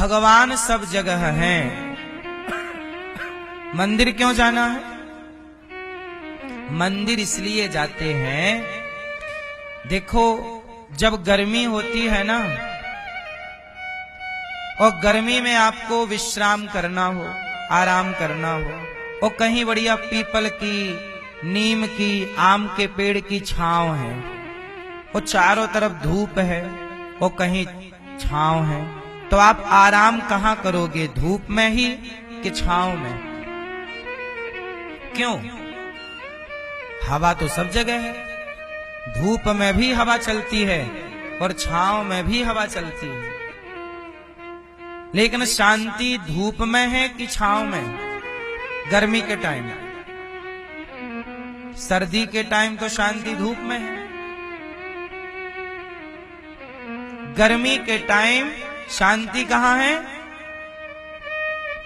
भगवान सब जगह हैं, मंदिर क्यों जाना है? मंदिर इसलिए जाते हैं, देखो जब गर्मी होती है ना, और गर्मी में आपको विश्राम करना हो, आराम करना हो, और कहीं बढ़िया पीपल की, नीम की, आम के पेड़ की छांव है, और चारों तरफ धूप है और कहीं छांव है, तो आप आराम कहां करोगे? धूप में ही कि छांव में? क्यों? हवा तो सब जगह है, धूप में भी हवा चलती है और छांव में भी हवा चलती है, लेकिन शांति धूप में है कि छांव में? गर्मी के टाइम, सर्दी के टाइम तो शांति धूप में है, गर्मी के टाइम शांति कहां है?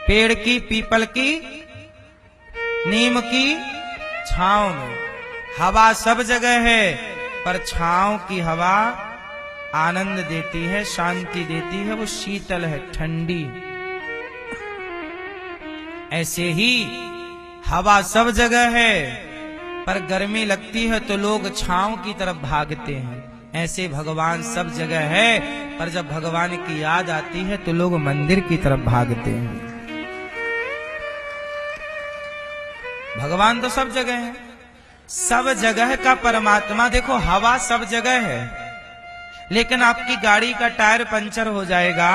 पेड़ की, पीपल की, नीम की छांव में। हवा सब जगह है, पर छांव की हवा आनंद देती है, शांति देती है, वो शीतल है, ठंडी। ऐसे ही हवा सब जगह है, पर गर्मी लगती है तो लोग छांव की तरफ भागते हैं। ऐसे भगवान सब जगह है, पर जब भगवान की याद आती है तो लोग मंदिर की तरफ भागते हैं। भगवान तो सब जगह है, सब जगह का परमात्मा। देखो हवा सब जगह है, लेकिन आपकी गाड़ी का टायर पंचर हो जाएगा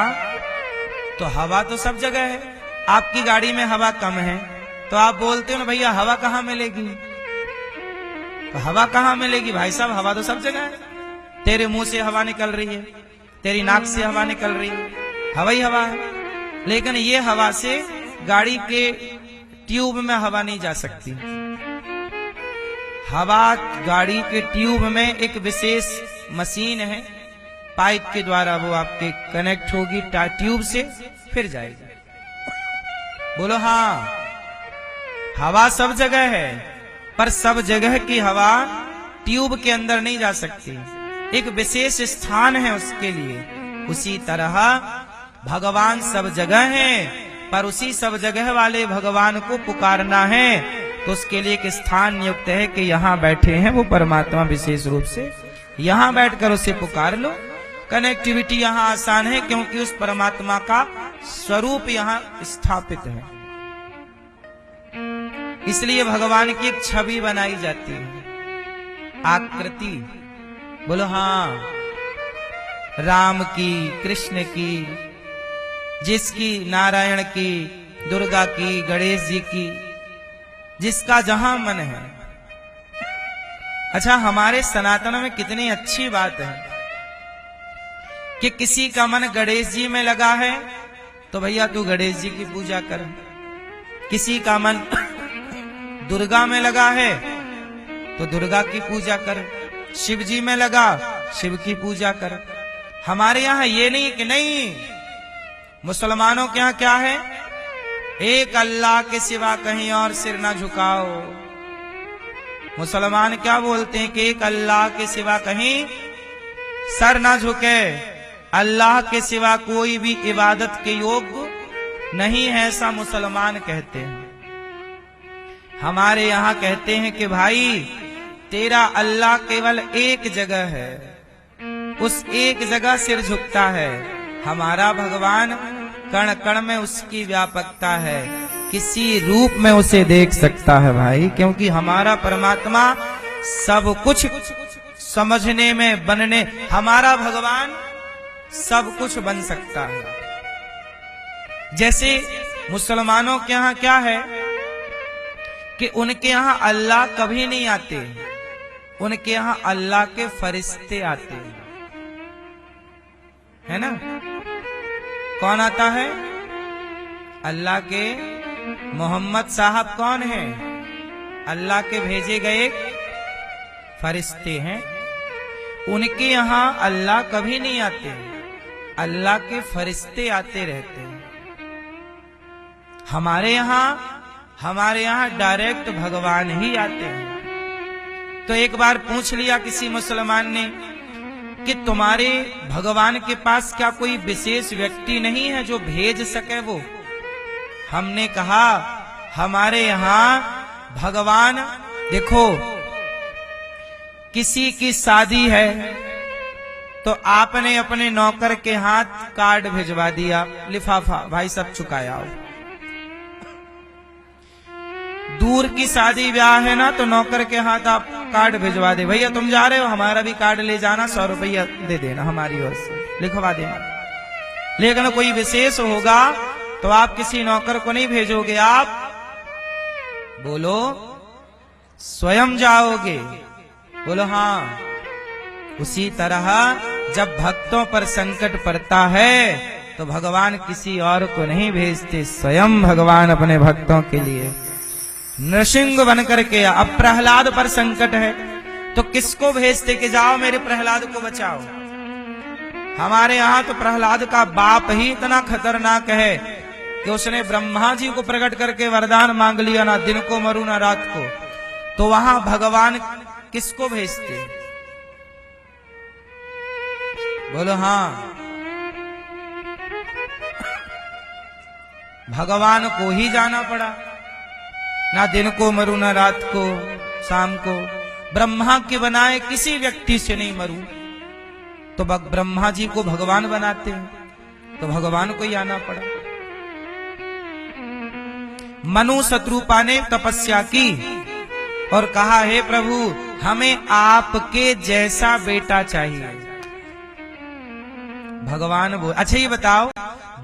तो हवा तो सब जगह है। आपकी गाड़ी में हवा कम है तो आप बोलते हो ना भैया हवा कहां मिलेगी? तो हवा कहां मिलेगी भाई साहब? हवा तो सब जगह है। तेरे मुंह से हवा निकल रही है, तेरी नाक से हवा निकल रही है, हवा ही हवा है। लेकिन ये हवा से गाड़ी के ट्यूब में हवा नहीं जा सकती। हवा गाड़ी के ट्यूब में एक विशेष मशीन है, पाइप के द्वारा वो आपके कनेक्ट होगी ट्यूब से, फिर जाएगी। बोलो हाँ, हवा सब जगह है, पर सब जगह की हवा ट्यूब के अंदर नहीं जा सकती, एक विशेष स्थान है उसके लिए। उसी तरह भगवान सब जगह है, पर उसी सब जगह वाले भगवान को पुकारना है तो उसके लिए एक स्थान नियुक्त है कि यहाँ बैठे हैं वो परमात्मा, विशेष रूप से यहाँ बैठकर उसे पुकार लो। कनेक्टिविटी यहाँ आसान है क्योंकि उस परमात्मा का स्वरूप यहाँ स्थापित है, इसलिए भगवान की एक छवि बनाई जाती है, आकृति। बोलो हाँ, राम की, कृष्ण की, जिसकी, नारायण की, दुर्गा की, गणेश जी की, जिसका जहां मन है। अच्छा, हमारे सनातन में कितनी अच्छी बात है कि किसी का मन गणेश जी में लगा है तो भैया तू गणेश जी की पूजा कर, किसी का मन दुर्गा में लगा है तो दुर्गा की पूजा कर, शिव जी में लगा शिव की पूजा कर। हमारे यहाँ ये नहीं कि नहीं, मुसलमानों के यहाँ क्या है? एक अल्लाह के सिवा कहीं और सिर ना झुकाओ। मुसलमान क्या बोलते हैं कि एक अल्लाह के सिवा कहीं सर ना झुके, अल्लाह के सिवा कोई भी इबादत के योग्य नहीं है, ऐसा मुसलमान कहते हैं। हमारे यहाँ कहते हैं कि भाई तेरा अल्लाह केवल एक जगह है, उस एक जगह सिर झुकता है। हमारा भगवान कण कण में उसकी व्यापकता है, किसी रूप में उसे देख सकता है भाई, क्योंकि हमारा परमात्मा सब कुछ समझने में, बनने, हमारा भगवान सब कुछ बन सकता है। जैसे मुसलमानों के यहाँ क्या है कि उनके यहाँ अल्लाह कभी नहीं आते, उनके यहाँ अल्लाह के फरिश्ते आते हैं, है ना? कौन आता है? अल्लाह के मोहम्मद साहब कौन है? अल्लाह के भेजे गए फरिश्ते हैं। उनके यहाँ अल्लाह कभी नहीं आते, अल्लाह के फरिश्ते आते रहते हैं। हमारे यहाँ डायरेक्ट भगवान ही आते हैं। तो एक बार पूछ लिया किसी मुसलमान ने कि तुम्हारे भगवान के पास क्या कोई विशेष व्यक्ति नहीं है जो भेज सके वो? हमने कहा हमारे यहां भगवान, देखो किसी की शादी है तो आपने अपने नौकर के हाथ कार्ड भिजवा दिया, लिफाफा, भाई सब चुकाया हो। दूर की शादी ब्याह है ना, तो नौकर के हाथ आप कार्ड भिजवा दे, भैया तुम जा रहे हो हमारा भी कार्ड ले जाना, 100 रुपया दे देना, हमारी ओर से लिखवा देना। लेकिन कोई विशेष होगा तो आप किसी नौकर को नहीं भेजोगे, आप बोलो स्वयं जाओगे। बोलो हाँ। उसी तरह जब भक्तों पर संकट पड़ता है तो भगवान किसी और को नहीं भेजते, स्वयं भगवान अपने भक्तों के लिए नृसिंह बनकर के। अब प्रहलाद पर संकट है तो किसको भेजते कि जाओ मेरे प्रहलाद को बचाओ? हमारे यहां तो प्रहलाद का बाप ही इतना खतरनाक है कि उसने ब्रह्मा जी को प्रकट करके वरदान मांग लिया, ना दिन को मरू ना रात को। तो वहां भगवान किसको भेजते? बोलो हाँ। भगवान को ही जाना पड़ा, ना दिन को मरू ना रात को, शाम को। ब्रह्मा के बनाए किसी व्यक्ति से नहीं मरू, तो ब्रह्मा जी को भगवान बनाते हैं, तो भगवान को ही आना पड़ा। मनु शत्रुपा ने तपस्या की और कहा हे प्रभु हमें आपके जैसा बेटा चाहिए। भगवान बोल, अच्छा ये बताओ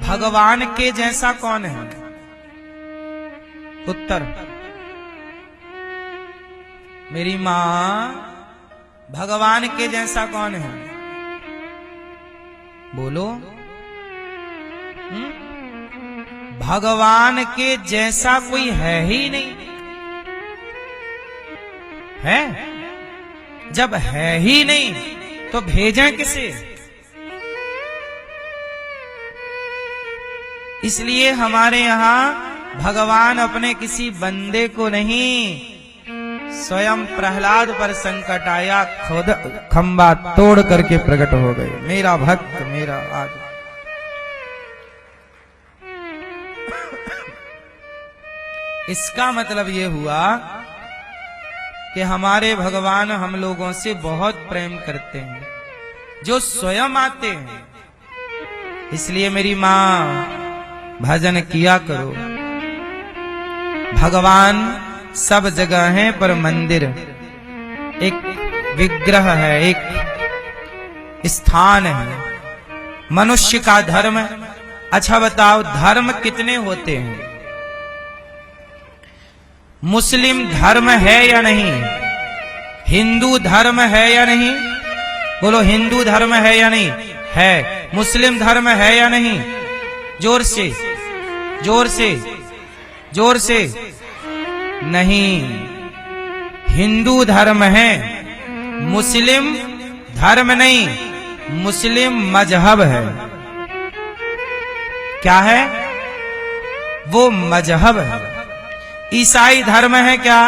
भगवान के जैसा कौन है? उत्तर, मेरी मां, भगवान के जैसा कौन है? बोलो। भगवान के जैसा कोई है ही नहीं। है? जब है ही नहीं तो भेजें किसे? इसलिए हमारे यहां भगवान अपने किसी बंदे को नहीं, स्वयं प्रहलाद पर संकट आया, खुद खंबा तोड़ करके प्रकट हो गए, मेरा भक्त मेरा आज। इसका मतलब ये हुआ कि हमारे भगवान हम लोगों से बहुत प्रेम करते हैं, जो स्वयं आते हैं। इसलिए मेरी मां भजन किया करो। भगवान सब जगह है, पर मंदिर एक विग्रह है, एक स्थान है। मनुष्य का धर्म, अच्छा बताओ धर्म कितने होते हैं? मुस्लिम धर्म है या नहीं? हिंदू धर्म है या नहीं? बोलो हिंदू धर्म है या नहीं? है। मुस्लिम धर्म है या नहीं? जोर से, जोर से, जोर से। नहीं, हिंदू धर्म है, मुस्लिम धर्म नहीं, मुस्लिम मजहब है। क्या है? वो मजहब है। ईसाई धर्म है क्या?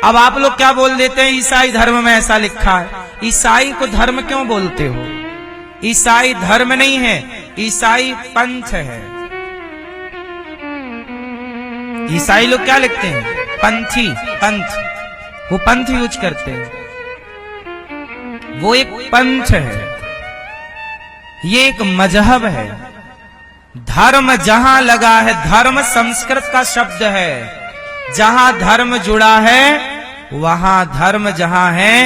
अब आप लोग क्या बोल देते हैं, ईसाई धर्म में ऐसा लिखा है। ईसाई को धर्म क्यों बोलते हो? ईसाई धर्म नहीं है, ईसाई पंथ है। ईसाई लोग क्या लिखते हैं? पंथी, पंथ, वो पंथ यूज करते हैं। वो एक पंथ है, ये एक मजहब है। धर्म जहां लगा है, धर्म संस्कृत का शब्द है, जहां धर्म जुड़ा है वहां धर्म जहां है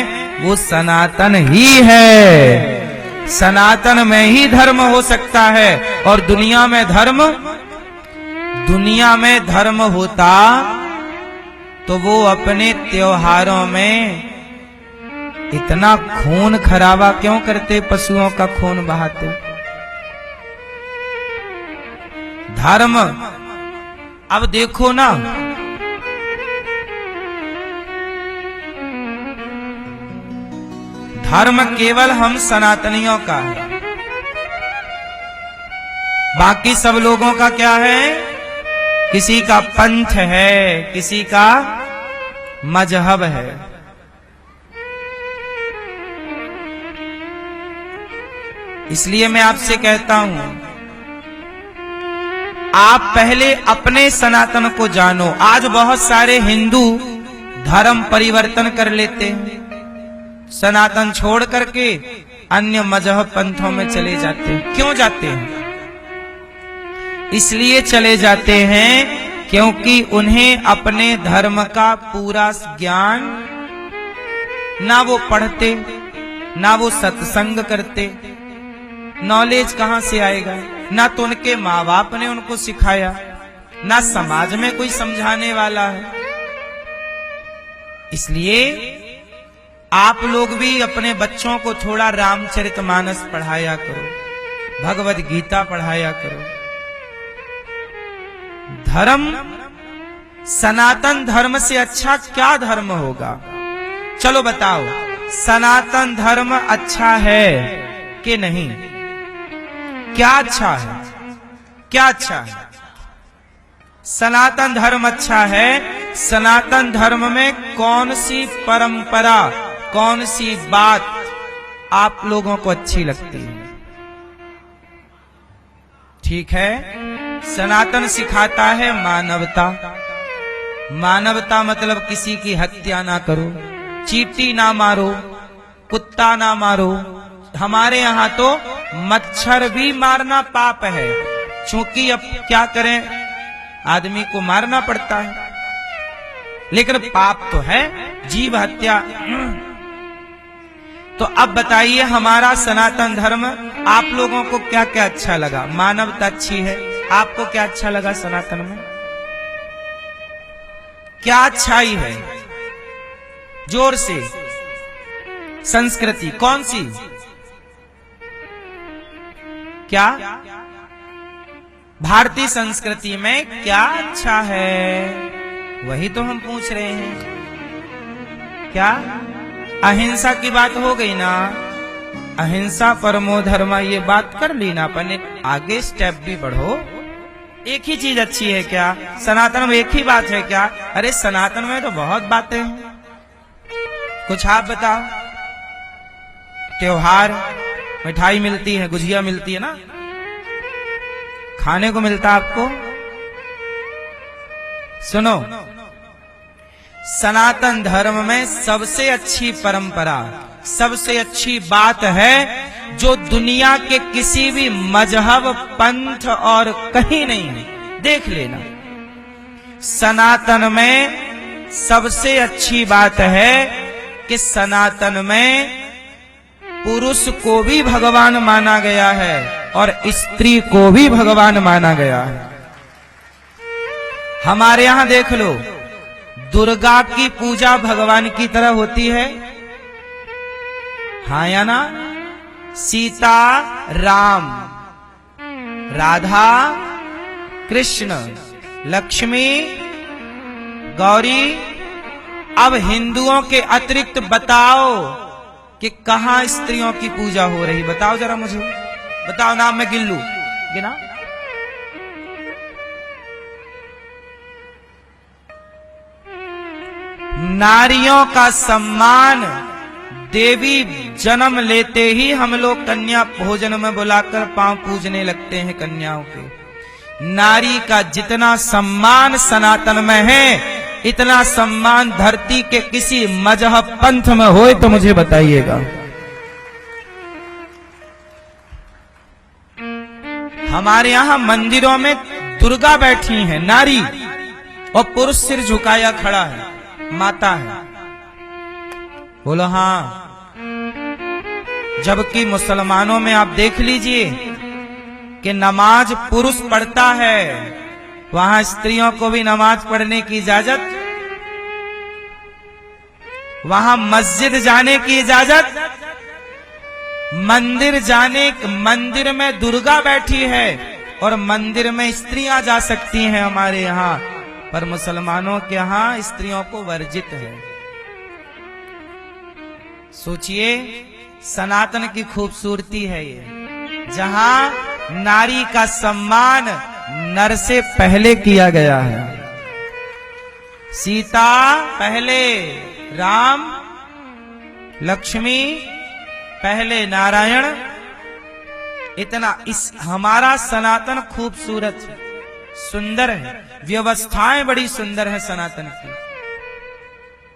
वो सनातन ही है। सनातन में ही धर्म हो सकता है। और दुनिया में धर्म होता तो वो अपने त्योहारों में इतना खून खराबा क्यों करते, पशुओं का खून बहाते? धर्म, अब देखो ना, धर्म केवल हम सनातनियों का है, बाकी सब लोगों का क्या है? किसी का पंथ है, किसी का मजहब है। इसलिए मैं आपसे कहता हूं, आप पहले अपने सनातन को जानो। आज बहुत सारे हिंदू धर्म परिवर्तन कर लेते हैं, सनातन छोड़ करके अन्य मजहब पंथों में चले जाते हैं। क्यों जाते हैं? इसलिए चले जाते हैं क्योंकि उन्हें अपने धर्म का पूरा ज्ञान, ना वो पढ़ते, ना वो सत्संग करते, नॉलेज कहां से आएगा? ना तो उनके माँ बाप ने उनको सिखाया, ना समाज में कोई समझाने वाला है। इसलिए आप लोग भी अपने बच्चों को थोड़ा रामचरितमानस पढ़ाया करो, भगवद गीता पढ़ाया करो। धर्म, सनातन धर्म से अच्छा क्या धर्म होगा? चलो बताओ, सनातन धर्म अच्छा है कि नहीं? क्या अच्छा है? क्या अच्छा है? सनातन धर्म अच्छा है। सनातन धर्म में कौन सी परंपरा, कौन सी बात आप लोगों को अच्छी लगती है? ठीक है, सनातन सिखाता है मानवता। मानवता मतलब किसी की हत्या ना करो, चींटी ना मारो, कुत्ता ना मारो। हमारे यहाँ तो मच्छर भी मारना पाप है, क्योंकि अब क्या करें, आदमी को मारना पड़ता है, लेकिन पाप तो है जीव हत्या। तो अब बताइए, हमारा सनातन धर्म आप लोगों को क्या क्या अच्छा लगा? मानवता अच्छी है। आपको क्या अच्छा लगा सनातन में? क्या अच्छाई है? जोर से। संस्कृति कौन सी? क्या भारतीय संस्कृति में क्या अच्छा है? वही तो हम पूछ रहे हैं। क्या अहिंसा की बात हो गई ना? अहिंसा परमो धर्म, ये बात कर ली ना अपने। आगे स्टेप भी बढ़ो। एक ही चीज अच्छी है क्या? सनातन में एक ही बात है क्या? अरे सनातन में तो बहुत बातें हैं, कुछ आप बताओ। त्योहार, मिठाई मिलती है, गुजिया मिलती है ना, खाने को मिलता आपको। सुनो, सनातन धर्म में सबसे अच्छी परंपरा, सबसे अच्छी बात है जो दुनिया के किसी भी मजहब, पंथ और कहीं नहीं है। देख लेना, सनातन में सबसे अच्छी बात है कि सनातन में पुरुष को भी भगवान माना गया है और स्त्री को भी भगवान माना गया है। हमारे यहां देख लो, दुर्गा की पूजा भगवान की तरह होती है, हाँ या ना? सीता राम, राधा कृष्ण, लक्ष्मी गौरी। अब हिंदुओं के अतिरिक्त बताओ कि कहां स्त्रियों की पूजा हो रही? बताओ जरा मुझे, बताओ, नाम मैं गिन लूं। गिना? नारियों का सम्मान, देवी जन्म लेते ही हम लोग कन्या भोजन में बुलाकर पांव पूजने लगते हैं कन्याओं के। नारी का जितना सम्मान सनातन में है, इतना सम्मान धरती के किसी मजहब पंथ में हो तो मुझे बताइएगा। हमारे यहां मंदिरों में दुर्गा बैठी है नारी, और पुरुष सिर झुकाया खड़ा है, माता है। बोलो हाँ। जबकि मुसलमानों में आप देख लीजिए कि नमाज पुरुष पढ़ता है, वहां स्त्रियों को भी नमाज पढ़ने की इजाजत, वहां मस्जिद जाने की इजाजत, मंदिर जाने, मंदिर में दुर्गा बैठी है और मंदिर में स्त्रियां जा सकती हैं हमारे यहाँ, पर मुसलमानों के यहाँ स्त्रियों को वर्जित है। सोचिए, सनातन की खूबसूरती है ये, जहां नारी का सम्मान नर से पहले किया गया है। सीता पहले, राम, लक्ष्मी पहले, नारायण इतना इस हमारा सनातन खूबसूरत है, सुंदर है, व्यवस्थाएं बड़ी सुंदर है सनातन की।